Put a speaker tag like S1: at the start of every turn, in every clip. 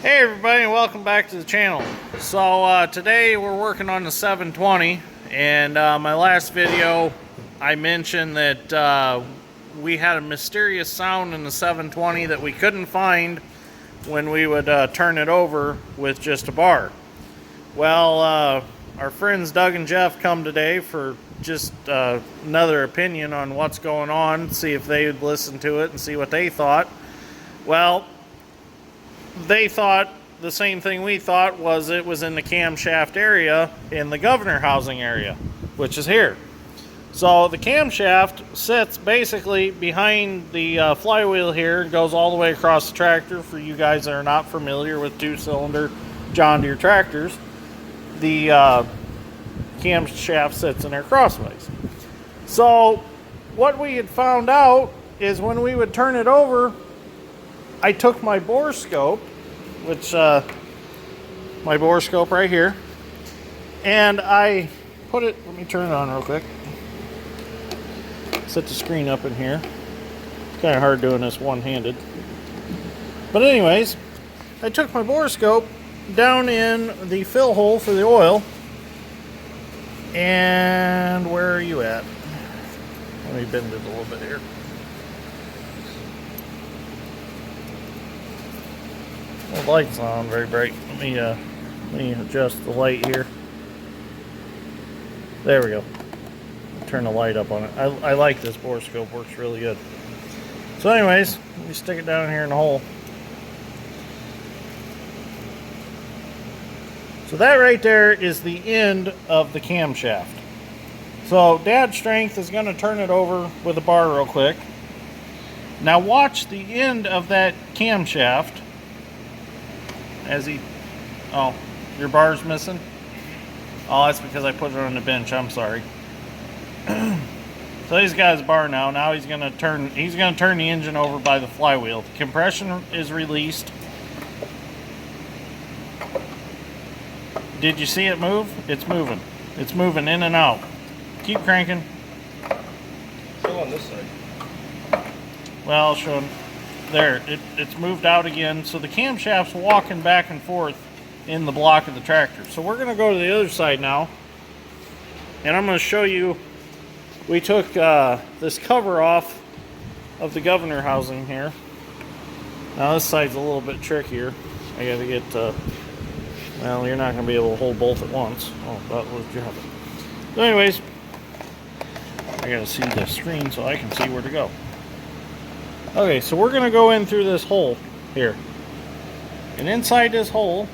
S1: Hey everybody, and welcome back to the channel. So today we're working on the 720, and my last video I mentioned that we had a mysterious sound in the 720 that we couldn't find when we would turn it over with just a bar. Well, our friends Doug and Jeff come today for just another opinion on what's going on, see if they would listen to it and see what they thought. Well, they thought the same thing we thought, was it was in the camshaft area in the governor housing area, which is here. So the camshaft sits basically behind the flywheel here and goes all the way across the tractor. For you guys that are not familiar with two-cylinder John Deere tractors, the camshaft sits in there crossways. So what we had found out is when we would turn it over, I took my bore scope, which my bore scope right here, and I put it, let me turn it on real quick, set the screen up in here. It's kind of hard doing this one-handed, but anyways, I took my bore scope down in the fill hole for the oil, and where are you at? Let me bend it a little bit here. The light's on very bright. Let me adjust the light here. There we go. Turn the light up on it. I like this bore scope, works really good. So anyways, let me stick it down here in the hole. So that right there is the end of the camshaft. So Dad's strength is going to turn it over with a bar real quick. Now watch the end of that camshaft. As he, oh, your bar's missing? Oh, that's because I put it on the bench. I'm sorry. So he's got his bar now. Now he's gonna turn the engine over by the flywheel. The compression is released. Did you see it move? It's moving. It's moving in and out. Keep cranking.
S2: Still on this side.
S1: Well, I'll show him. There, it's moved out again, so the camshaft's walking back and forth in the block of the tractor. So we're going to go to the other side now, and I'm going to show you, we took this cover off of the governor housing here. Now this side's a little bit trickier. I got to get, well, you're not going to be able to hold both at once. Oh, that was job. So anyways, I got to see the screen so I can see where to go. Okay, so we're going to go in through this hole here. And inside this hole,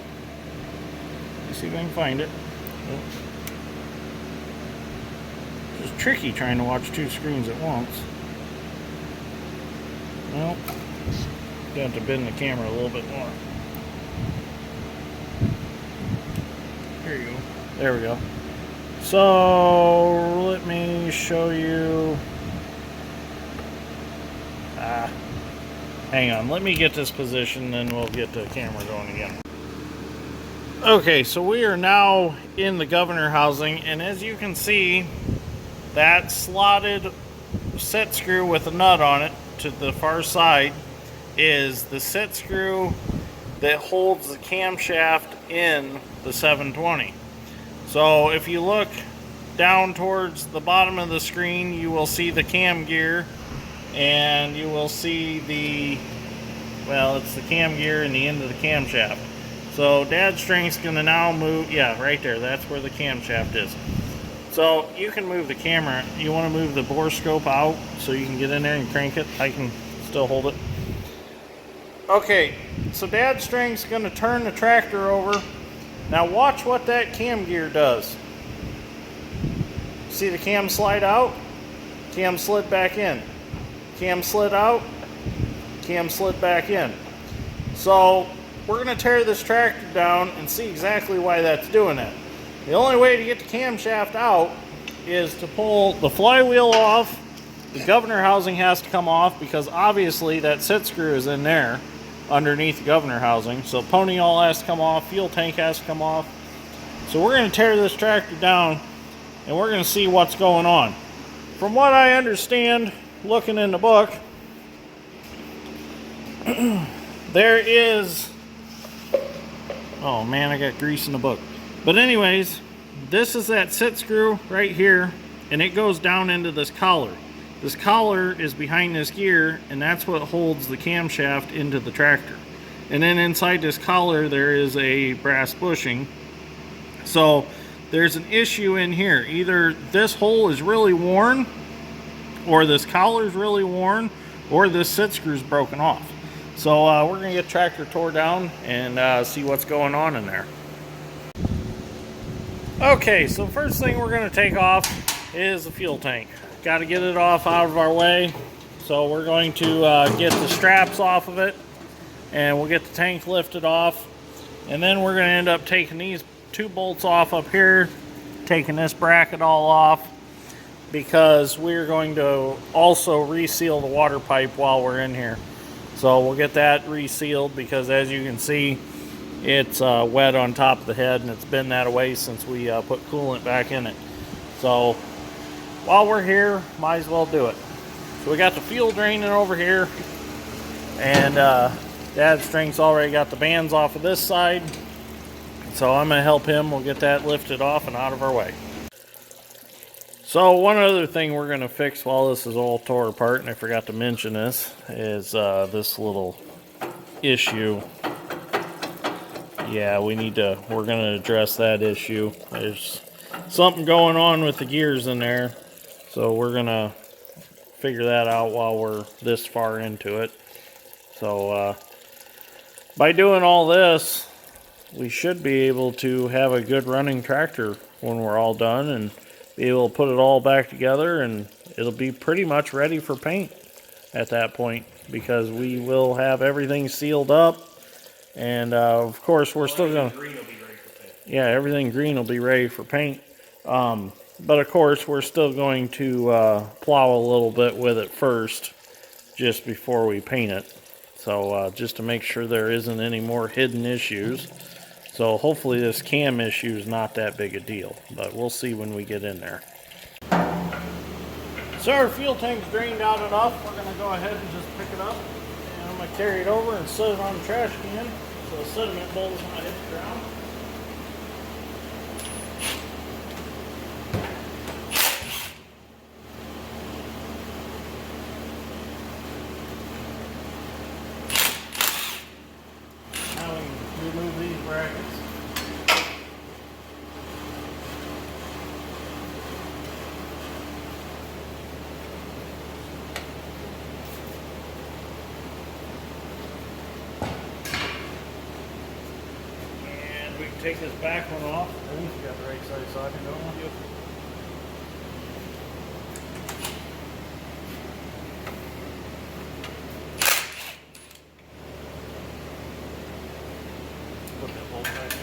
S1: let's see if I can find it. It's tricky trying to watch two screens at once. Well, you have to bend the camera a little bit more. There you go. There we go. So, let me show you. Hang on, let me get this position, then we'll get the camera going again. Okay, so we are now in the governor housing, and as you can see, that slotted set screw with a nut on it to the far side is the set screw that holds the camshaft in the 720. So if you look down towards the bottom of the screen, you will see the cam gear, and you will see the, well, it's the cam gear and the end of the camshaft. So Dad's strength's gonna now move, yeah, right there, that's where the camshaft is. So you can move the camera. You want to move the bore scope out so you can get in there and crank it. I can still hold it. Okay, so Dad's strength's gonna turn the tractor over. Now watch what that cam gear does. See the cam slide out? Cam slid back in. Cam slid out, cam slid back in. So we're going to tear this tractor down and see exactly why that's doing that. The only way to get the camshaft out is to pull the flywheel off. The governor housing has to come off because obviously that set screw is in there underneath the governor housing. So pony all has to come off, fuel tank has to come off. So we're going to tear this tractor down and we're going to see what's going on. From what I understand, looking in the book, there is Oh man, I got grease in the book. But anyways, this is that sit screw right here, and it goes down into this collar. This collar is behind this gear, and that's what holds the camshaft into the tractor. And then inside this collar there is a brass bushing. So there's an issue in here. Either this hole is really worn, or this collar is really worn, or this sit screw is broken off. So we're gonna get the tractor tore down and see what's going on in there. Okay, so first thing we're gonna take off is the fuel tank. Got to get it off out of our way. So we're going to get the straps off of it, and we'll get the tank lifted off, and then we're going to end up taking these 2 bolts off up here, taking this bracket all off, because we're going to also reseal the water pipe while we're in here. So we'll get that resealed, because as you can see, it's wet on top of the head, and it's been that way since we put coolant back in it. So while we're here, might as well do it. So we got the fuel draining over here, and Dad's Drink's already got the bands off of this side. So I'm going to help him. We'll get that lifted off and out of our way. So one other thing we're going to fix while this is all tore apart, and I forgot to mention this, is this little issue. Yeah, we're going to address that issue. There's something going on with the gears in there. So we're going to figure that out while we're this far into it. So by doing all this, we should be able to have a good running tractor when we're all done, and be able to put it all back together, and it'll be pretty much ready for paint at that point, because we will have everything sealed up. And of course we're still going to, yeah, everything green will be ready for paint. But of course, we're still going to plow a little bit with it first, just before we paint it. So just to make sure there isn't any more hidden issues. So hopefully this cam issue is not that big a deal, but we'll see when we get in there. So our fuel tank's drained out enough. We're going to go ahead and just pick it up. And I'm going to carry it over and set it on the trash can, so the sediment bowl is not hit the ground. Remove these brackets. And we can take this back one off. I think you got the right size socket, don't you? Put that bolt back in.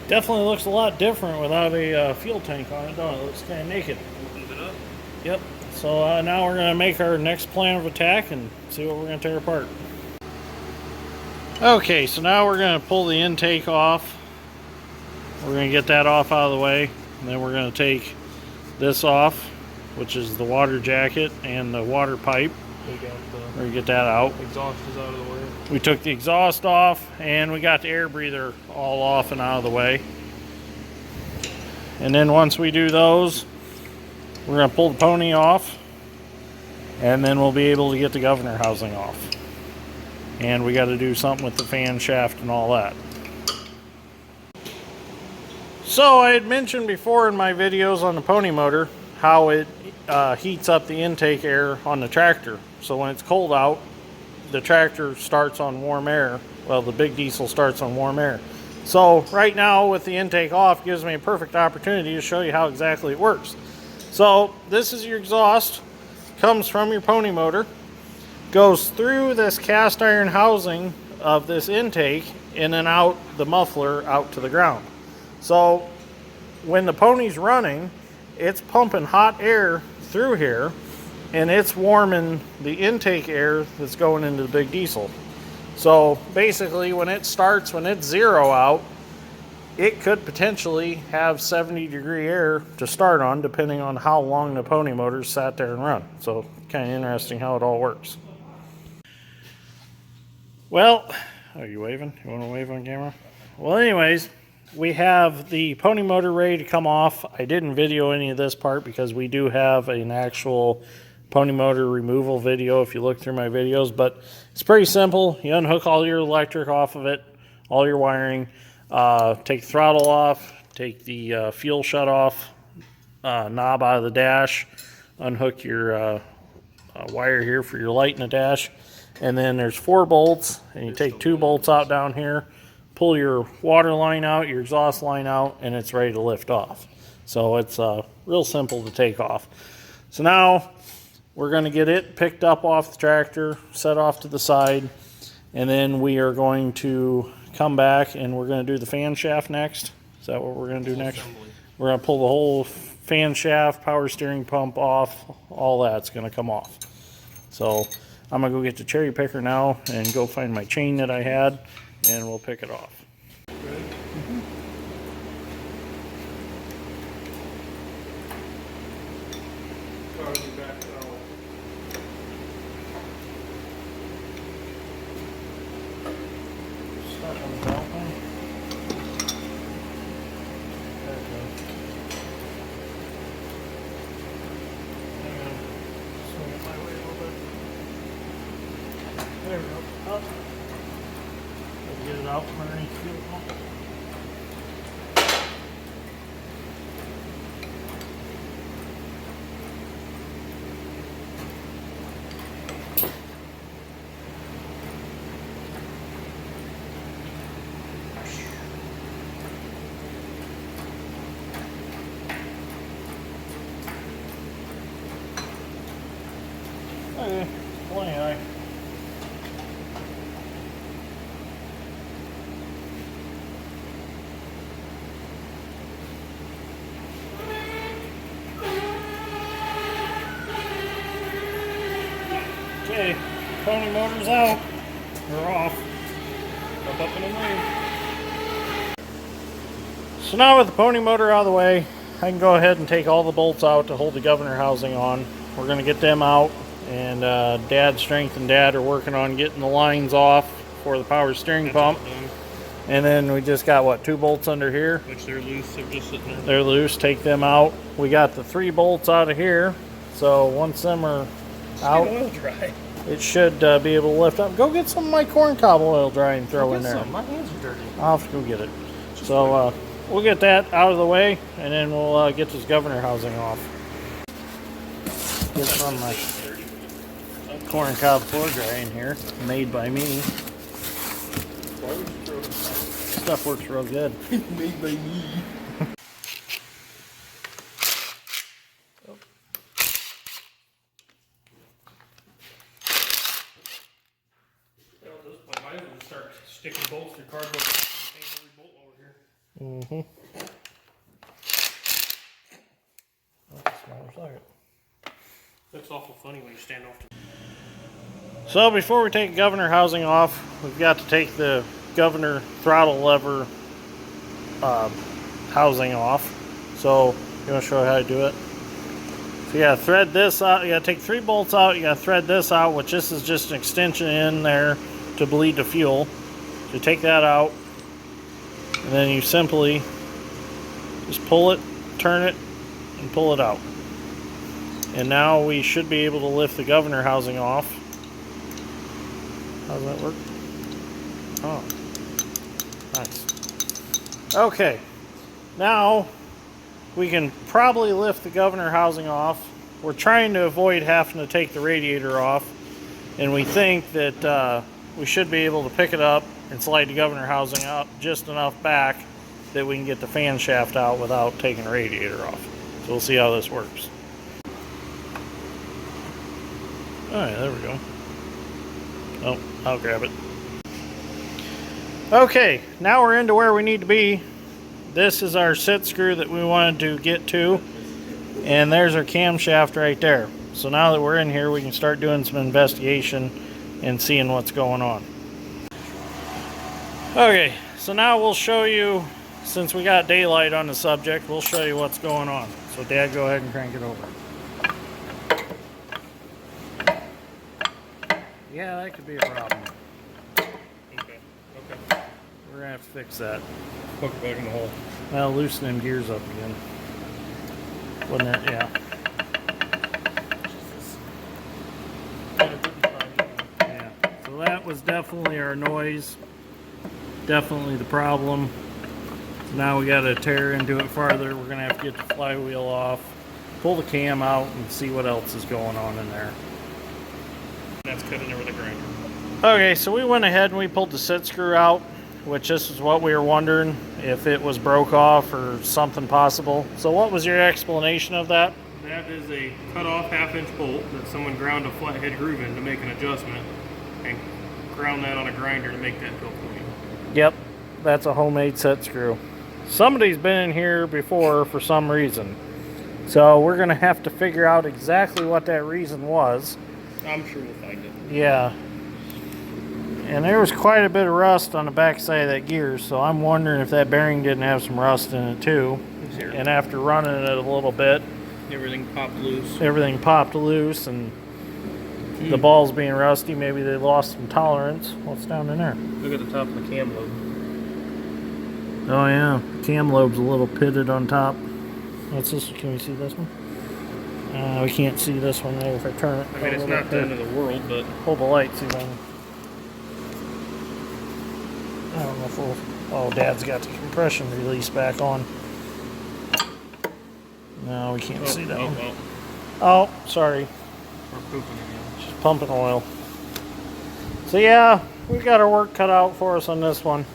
S1: Definitely looks a lot different without a fuel tank on it, don't it? It looks kind of naked.
S2: Opens it up.
S1: Yep. So now we're going to make our next plan of attack and see what we're going to tear apart. Okay, so now we're going to pull the intake off. We're going to get that off out of the way. And then we're going to take this off, which is the water jacket and the water pipe.
S2: Take out
S1: We're going to get that out.
S2: the exhaust is out of the way.
S1: We took the exhaust off, and we got the air breather all off and out of the way. And then once we do those, we're going to pull the pony off, and then we'll be able to get the governor housing off. And we got to do something with the fan shaft and all that. So I had mentioned before in my videos on the pony motor how it heats up the intake air on the tractor. So when it's cold out, the tractor starts on warm air. Well, the big diesel starts on warm air. So right now with the intake off gives me a perfect opportunity to show you how exactly it works. So this is your exhaust, comes from your pony motor, goes through this cast iron housing of this intake, in and out the muffler out to the ground. So when the pony's running, it's pumping hot air through here, and it's warming the intake air that's going into the big diesel. So basically when it starts, when it's zero out, it could potentially have 70-degree air to start on, depending on how long the pony motor's sat there and run. So kind of interesting how it all works. Well, are you waving? You want to wave on camera? Well, anyways, we have the pony motor ready to come off. I didn't video any of this part because we do have an actual pony motor removal video if you look through my videos, but it's pretty simple. You unhook all your electric off of it, all your wiring, take the throttle off, take the fuel shut off knob out of the dash, unhook your wire here for your light in the dash, and then there's 4 bolts, and you take 2 bolts out down here, pull your water line out, your exhaust line out, and it's ready to lift off. So it's real simple to take off. So now we're going to get it picked up off the tractor, set off to the side, and then we are going to come back and we're going to do the fan shaft next. Is that what we're going to do next? We're going to pull the whole fan shaft, power steering pump off, all that's going to come off. So I'm going to go get the cherry picker now and go find my chain that I had, and we'll pick it off. There we go. Up. Let's get it out from underneath the fuel pump. Okay, plenty high. Okay, pony motor's out. We're off. Up and away. So now with the pony motor out of the way, I can go ahead and take all the bolts out to hold the governor housing on. We're going to get them out, and Dad, Strength, and Dad are working on getting the lines off for the power steering pump. And then we just got, what, 2 bolts under here?
S2: Which they're loose, they're just sitting there.
S1: They're loose, take them out. We got the 3 bolts out of here, so once them are out,
S2: oil dry.
S1: it should be able to lift up. Go get some of my corn cob oil dry and throw in there.
S2: Some. My hands are dirty.
S1: I'll have to go get it. So we'll get that out of the way, and then we'll get this governor housing off. Get some of my corn cob floor dry in here, made by me. Stuff works real good.
S2: Made by me. Start sticking bolts through cardboard and paint every bolt over here. That's awful funny when you stand off.
S1: So before we take governor housing off, we've got to take the governor throttle lever housing off. So you want to show how to do it? So you got to thread this out. You got to take 3 bolts out. You got to thread this out, which this is just an extension in there to bleed the fuel. So you take that out, and then you simply just pull it, turn it, and pull it out. And now we should be able to lift the governor housing off. How does that work? Oh, nice. Okay, now we can probably lift the governor housing off. We're trying to avoid having to take the radiator off, and we think that we should be able to pick it up and slide the governor housing up just enough back that we can get the fan shaft out without taking the radiator off. So we'll see how this works. Alright, there we go. Oh, I'll grab it. Okay, now we're into where we need to be. This is our sit screw that we wanted to get to, and there's our camshaft right there. So now that we're in here, we can start doing some investigation and seeing what's going on. Okay, so now we'll show you, since we got daylight on the subject, we'll show you what's going on. So Dad, go ahead and crank it over. Yeah, that could be a problem.
S2: Okay.
S1: We're gonna have to fix that.
S2: Hook it back in the hole.
S1: Well, loosen them gears up again. Wouldn't it? Yeah. Yeah. So that was definitely our noise. Definitely the problem. So now we got to tear into it farther. We're gonna have to get the flywheel off, pull the cam out, and see what else is going on in there.
S2: That's cut in there with a grinder.
S1: Okay, so we went ahead and we pulled the set screw out, which this is what we were wondering, if it was broke off or something possible. So what was your explanation of that?
S2: That is a cut off 1/2-inch bolt that someone ground a flathead groove in to make an adjustment and ground that on a grinder to make that go point.
S1: Yep, that's a homemade set screw. Somebody's been in here before for some reason. So we're gonna have to figure out exactly what that reason was.
S2: I'm sure we'll find it.
S1: Yeah. And there was quite a bit of rust on the back side of that gear, so I'm wondering if that bearing didn't have some rust in it too. And after running it a little bit,
S2: Everything popped loose.
S1: everything popped loose, and the balls being rusty, maybe they lost some tolerance. What's down in there?
S2: Look at the top of the cam lobe.
S1: Oh yeah, the cam lobe's a little pitted on top. What's this? Can we see this one? We can't see this one there if I turn it.
S2: I mean, it's not the end of the world, but
S1: Hold the light, see if I can. I don't know if we'll. Oh, Dad's got the compression release back on. No, we can't see that one. Oh, sorry.
S2: We're pooping again.
S1: Just pumping oil. So yeah, we've got our work cut out for us on this one.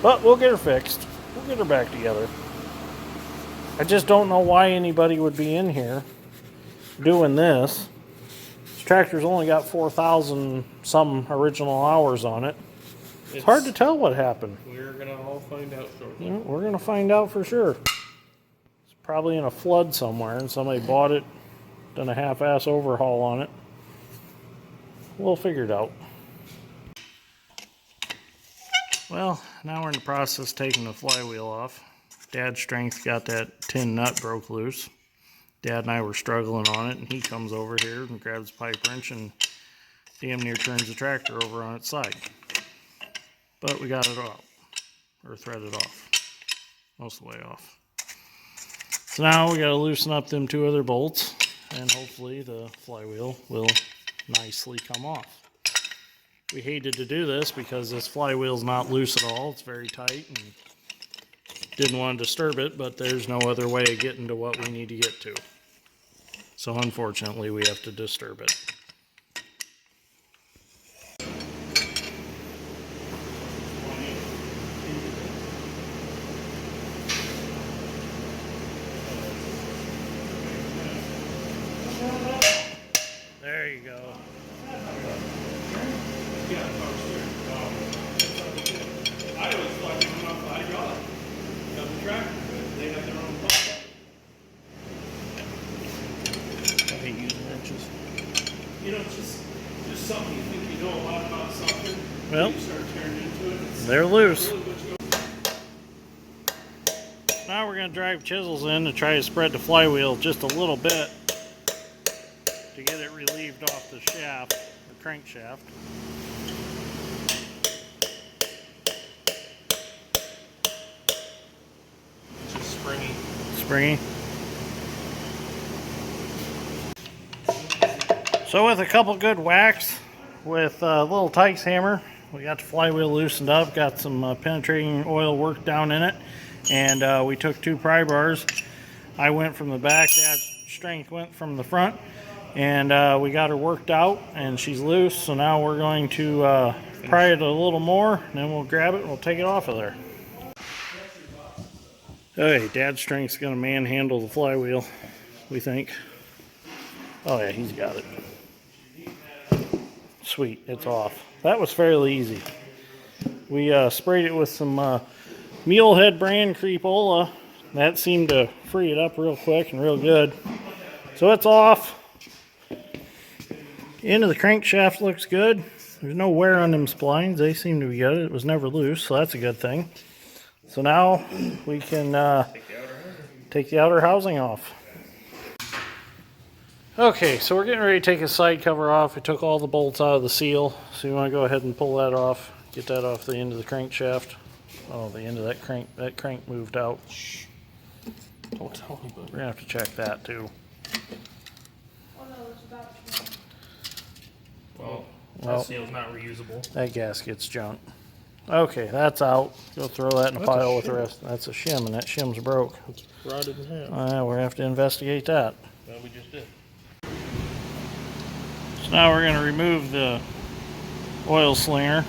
S1: But we'll get her fixed. We'll get her back together. I just don't know why anybody would be in here doing this. This tractor's only got 4,000 some original hours on it. It's hard to tell what happened.
S2: We're going to all find out shortly.
S1: Yeah, we're going to find out for sure. It's probably in a flood somewhere and somebody bought it, done a half-ass overhaul on it. We'll figure it out. Well, now we're in the process of taking the flywheel off. Dad's strength got that tin nut broke loose. Dad and I were struggling on it, and he comes over here and grabs a pipe wrench and damn near turns the tractor over on its side. But we got it off, or threaded off, most of the way off. So now we got to loosen up them two other bolts, and hopefully the flywheel will nicely come off. We hated to do this because this flywheel's not loose at all. It's very tight and didn't want to disturb it, but there's no other way of getting to what we need to get to. So unfortunately, we have to disturb it. There you go.
S2: I always thought they come off the hydraulic. The tractor, they have their own pump.
S1: I hate using wrenches.
S2: You know, it's just something you think you know a lot about something.
S1: Well,
S2: You start turning into it.
S1: they're loose. Now we're going to drive chisels in to try to spread the flywheel just a little bit to get it relieved off the shaft, or crankshaft.
S2: It's just springy.
S1: Springy. So with a couple good whacks with a little Tykes hammer, we got the flywheel loosened up, got some penetrating oil work down in it, and we took two pry bars. I went from the back, Dad's strength went from the front, and we got her worked out, and she's loose. So now we're going to pry it a little more, and then we'll grab it and we'll take it off of there. Hey, Dad's strength's gonna manhandle the flywheel, we think. Oh yeah, he's got it. Sweet, it's off. That was fairly easy. We sprayed it with some Mulehead brand Creepola. That seemed to free it up real quick and real good. So it's off. End of the crankshaft looks good. There's no wear on them splines. They seem to be good. It was never loose, so that's a good thing. So now we can take the outer housing off. Okay, so we're getting ready to take a side cover off. We took all the bolts out of the seal, so you want to go ahead and pull that off. Get that off the end of the crankshaft. Oh, the end of that crank moved out.
S2: Don't tell me, but
S1: We're gonna have to check that too.
S2: well,
S1: Well,
S2: that seal's not reusable.
S1: that gasket's junk. Okay, that's out. Go throw that in a pile with the rest. That's a shim, and that shim's broke.
S2: It's rotted in half.
S1: We're gonna have to investigate that.
S2: Well, we just did.
S1: So now we're gonna remove the oil slinger.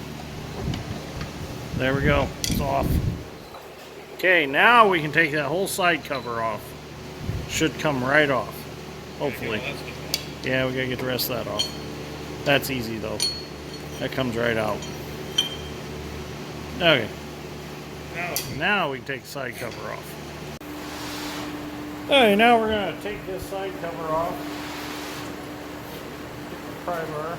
S1: There we go, it's off. Okay, now we can take that whole side cover off. Should come right off, hopefully. Yeah, we gotta get the rest of that off. That's easy though. That comes right out. Okay. Now we can take the side cover off. Okay, now we're gonna take this side cover off. Get the pry bar.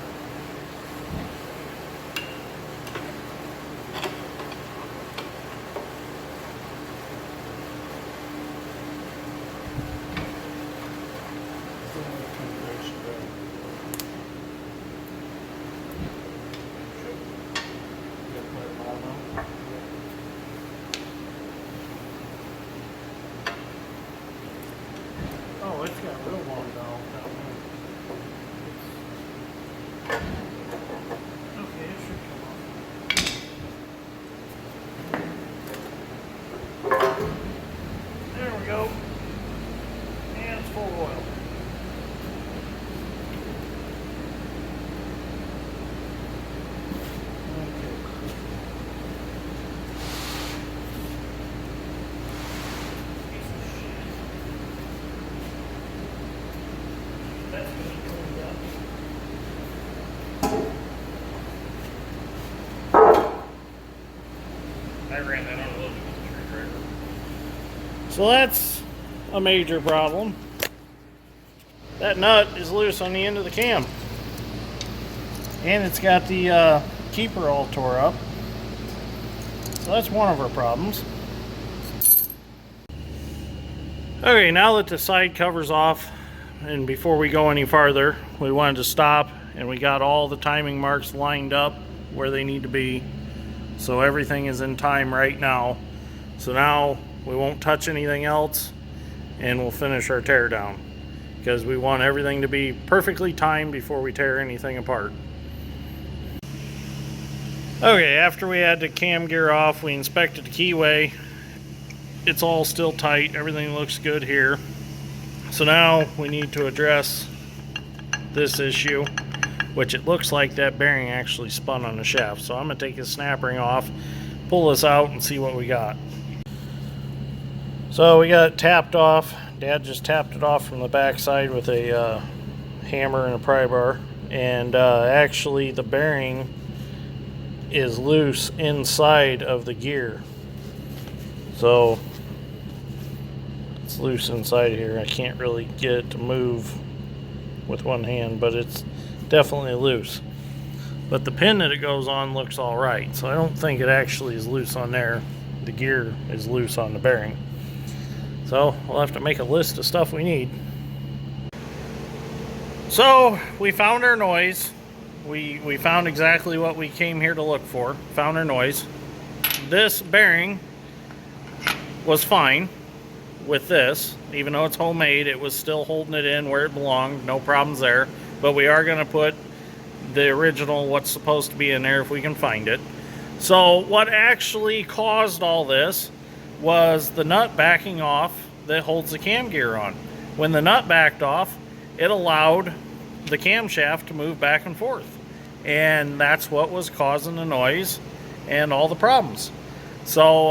S1: Oh, it's got real long valve down there. Okay, it should come off. There we go. And it's full of oil.
S2: I ran that on a little bit with the tree driver.
S1: So that's a major problem. That nut is loose on the end of the cam. And it's got the keeper all tore up. So that's one of our problems. Okay, now that the side cover's off, and before we go any farther, we wanted to stop and we got all the timing marks lined up where they need to be. So everything is in time right now. So now we won't touch anything else and we'll finish our tear down because we want everything to be perfectly timed before we tear anything apart. Okay, after we had the cam gear off, we inspected the keyway. It's all still tight. Everything looks good here. So now we need to address this issue, which it looks like that bearing actually spun on the shaft. So I'm going to take his snap ring off, pull this out, and see what we got. So we got it tapped off. Dad just tapped it off from the backside with a hammer and a pry bar. And actually the bearing is loose inside of the gear. So it's loose inside here. I can't really get it to move with one hand, but it's definitely loose. But the pin that it goes on looks all right, so I don't think it actually is loose on there. The gear is loose on the bearing. So we'll have to make a list of stuff we need. So we found our noise. We found exactly what we came here to look for. Found our noise. This bearing was fine with this. Even though it's homemade, it was still holding it in where it belonged. No problems there. But we are going to put the original, what's supposed to be in there if we can find it. So what actually caused all this was the nut backing off that holds the cam gear on. When the nut backed off, it allowed the camshaft to move back and forth. And that's what was causing the noise and all the problems. So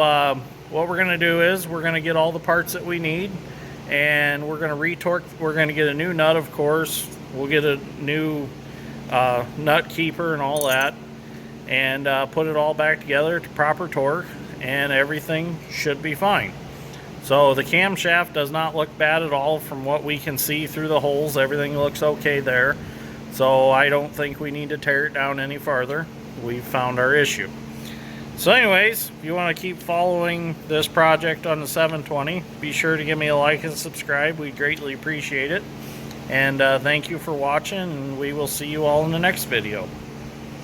S1: what we're going to do is we're going to get all the parts that we need and we're going to retorque. We're going to get a new nut, of course. We'll get a new nut keeper and all that, and put it all back together to proper torque, and everything should be fine. So the camshaft does not look bad at all from what we can see through the holes. Everything looks okay there. So I don't think we need to tear it down any farther. We've found our issue. So anyways, if you want to keep following this project on the 720, be sure to give me a like and subscribe. We greatly appreciate it. And thank you for watching, and we will see you all in the next video.